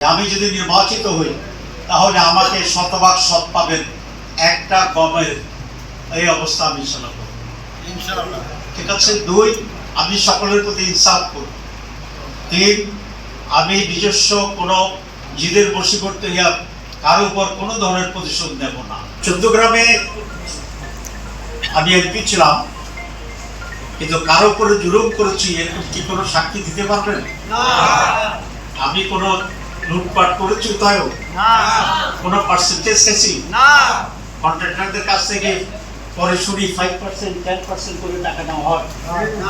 আমি যদি নির্বাচিত হই তাহলে আমাকে শতভাগ সৎ পাবেন, একটা গমের এই অবস্থা আমি ইনশাআল্লাহ করব। ইনশাআল্লাহ। ঠিক আছে। 2, আমি সকলের প্রতি ইনসাফ করব। 3, আমি নিজস্ব কোনো জিদের বশীভূত হইয়া কারো উপর কোনো ধরনের প্রতিশোধ নেব না। চৌদ্দগ্রামে আমি এমপি ছিলাম, কিন্তু কারো উপরে জুলুম করেছি এরকম কি কোনো সাক্ষী দিতে পারবেন? না। আমি কোনো লুটপাট করেছি তাইও না, কোনো পার্সেন্টেজ খেয়েছি না, কন্ট্রাক্টরদের কাছ থেকে পরে শুনি 5% 10% করে টাকা নেওয়া হয়,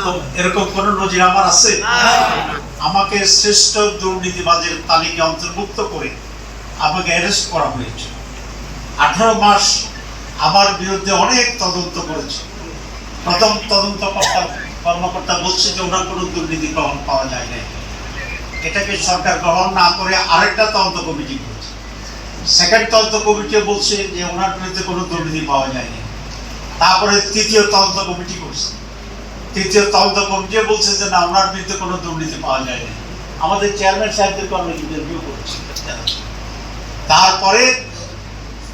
তো এরকম কোন নজির আমার আছে? আমাকে শ্রেষ্ঠ দুর্নীতিবাজের তালিকায় অন্তর্ভুক্ত করে আমাকে অ্যারেস্ট করা হয়েছে। 18 মাস আমার বিরুদ্ধে অনেক তদন্ত করেছে। প্রথম তদন্ত কর্মকর্তা বলছে যে ওনার কোনো দুর্নীতি পাওয়া যায় না, এটাকে সরকার গ্রহণ না করে আরেকটা তদন্ত কমিটি করেছে। সেকেন্ড তদন্ত কমিটি বলছে যে ওনার বিরুদ্ধে কোনো দুর্নীতি পাওয়া যায়নি। তারপরে তৃতীয় তদন্ত কমিটি করছে, তৃতীয় তদন্ত কমিটি বলছে যে না, ওনার বিরুদ্ধে কোনো দুর্নীতি পাওয়া যায়নি। আমাদের চেয়ারম্যান সাহেবদেরকে আমরা ইন্টারভিউ করেছি। তারপরে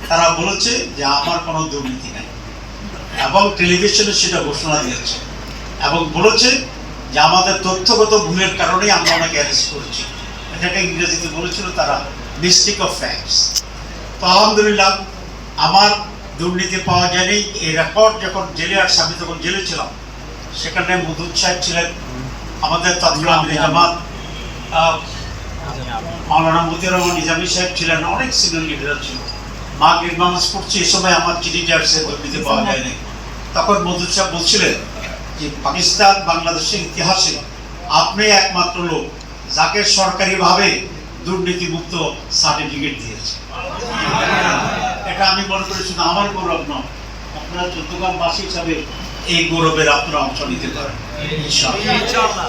তারা বলেছে যে আমার কোনো দুর্নীতি নাই, এবং টেলিভিশনে সেটা ঘোষণা দিয়েছে এবং বলেছে যে আমাদের তথ্যগত ভুলের কারণেই আমরা ওনাকে অ্যারেস্ট করেছি। এটাকে ইংরেজিতে বলেছিল তারা মিস্টেক অফ ফ্যাক্টস। তো আলহামদুলিল্লাহ আমার দুর্নীতি পাওয়া যায়নি। এই রেকর্ড যখন জেলে আসছে, আমি তখন জেলে ছিলাম, সেখানে মধুর সাহেব ছিলেন, আমাদের তৎকালীন জামাত মাওলানা মতিউর রহমান নিজামী সাহেব ছিলেন, অনেক সিনিয়র লিডার ছিল। মাগরিব নামাজ পড়ছি, এই সময় আমার চিঠিটা আসছে দুর্নীতি পাওয়া যায়নি। তখন মধুর সাহেব বলছিলেন যে পাকিস্তান বাংলাদেশের ইতিহাসে আপনি একমাত্র লোক যাকে সরকারিভাবে দুর্নীতিমুক্ত সার্টিফিকেট দিয়েছে। এটা আমি মনে করি শুধু আমার গৌরব নয়, আপনারা চৌদ্দগ্রামবাসী হিসাবে এই গৌরবের আপনারা অংশ নিতে পারেন ইনশাআল্লাহ।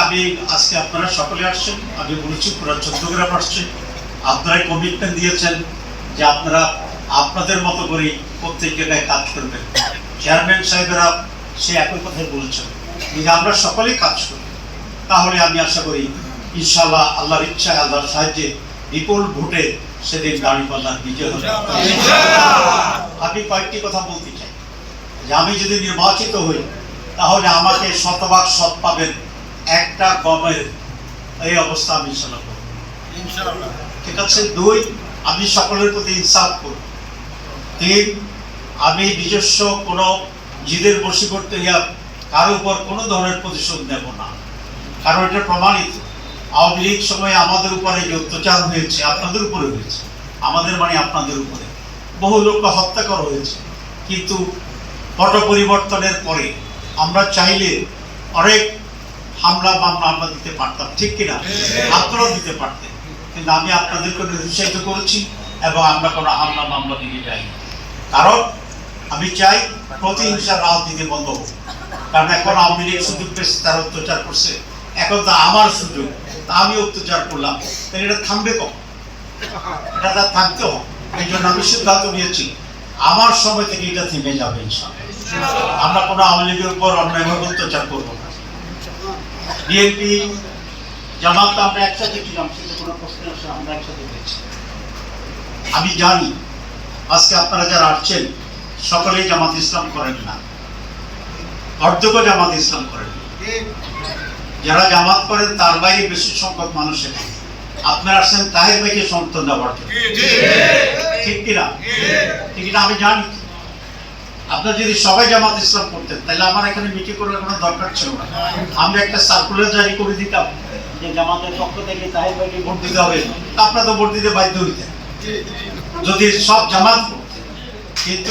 আমি আজকে আপনারা সকলে আসছেন, আমি বলেছি পুরো চৌদ্দগ্রাম আসছেন, আপনারাই কমিটমেন্ট দিয়েছেন যে আপনারা আপনাদের মতো করে প্রত্যেক জায়গায় কাজ করবেন। চেয়ারম্যান সাহেবেরা সে একই কথাই বলেছেন যে আমরা সকলেই কাজ করি, তাহলে আমি আশা করি ইনশাআল্লাহ আল্লাহর ইচ্ছায়, আল্লাহর সাহায্যে বিপুল ভোটে সেদিন দাঁড়িপাল্লার বিজয় হবে। আমি কয়েকটি কথা বলতে চাই যে আমি যদি নির্বাচিত হই তাহলে আমাকে শতভাগ সৎ পাবেন, একটা গমের এই অবস্থা আমি ইনশাআল্লাহ করব। ইনশাআল্লাহ। ঠিক আছে। 2, আমি সকলের প্রতি ইনসাফ করব। 3, আমি নিজস্ব কোনো জিদের বশীভূত হইয়া কারো উপর কোনো ধরনের প্রতিশোধ নেব না, কারণ এটা প্রমাণিত। আওয়ামী লীগ সময়ে আমাদের উপরে যে অত্যাচার হয়েছে, আপনাদের উপরে হয়েছে, আমাদের মানে আপনাদের উপরে বহু লোককে হত্যা করা হয়েছে, কিন্তু পট পরিবর্তনের পরে আমরা চাইলে অনেক হামলা মামলা আমরা দিতে পারতাম, ঠিক কিনা? আপনারাও দিতে পারতেন, কিন্তু আমি আপনাদেরকে নিরুৎসাহিত করেছি এবং আমরা কোনো হামলা মামলা দিতে যাই, কারণ আমি চাই প্রতিহিংসার রাজনীতি বন্ধ হোক। কারণ এখন আওয়ামী লীগ সুযোগ পেয়েছে, তারা অত্যাচার করছে, এখন তো আমার সুযোগ, তা আমি অত্যাচার করলাম, তাহলে এটা থামবে কখন? এটা তার থামতে হবে। এই জন্য আমি সিদ্ধান্ত নিয়েছি আমার সময় থেকে এটা থেমে যাবে ইনশাআল্লাহ। আমরা কোনো আওয়ামী লীগের উপর অন্যায়ভাবে অত্যাচার করবো না। বিএনপি জামাত আমরা একসাথে ছিলাম, সেটা কোনো প্রশ্ন আসে, আমরা একসাথে পেয়েছি। আমি জানি আজকে আপনারা যারা আসছেন সকলেই জামাত ইসলাম করেন না, অর্ধেক জামাত ইসলাম করেন। যারা জামাত করেন তার বাইরে বেশি সংখ্যক মানুষ এখানে। আপনারা আসছেন তাহের ভাইকে সমর্থন দেওয়ার জন্য, ঠিক কিনা? ঠিক কিনা? আমি জানি আপনারা যদি সবাই জামাত ইসলাম করতেন তাহলে আমার এখানে মিটিং করার কোনো দরকার ছিল না। আমরা একটা সার্কুলার জারি করে দিতাম যে জামাতের পক্ষ থেকে তাহের ভাইকে ভোট দিতে হবে, আপনারা তো ভোট দিতে বাধ্য হইতেন যদি সব জামাত করতেন। কিন্তু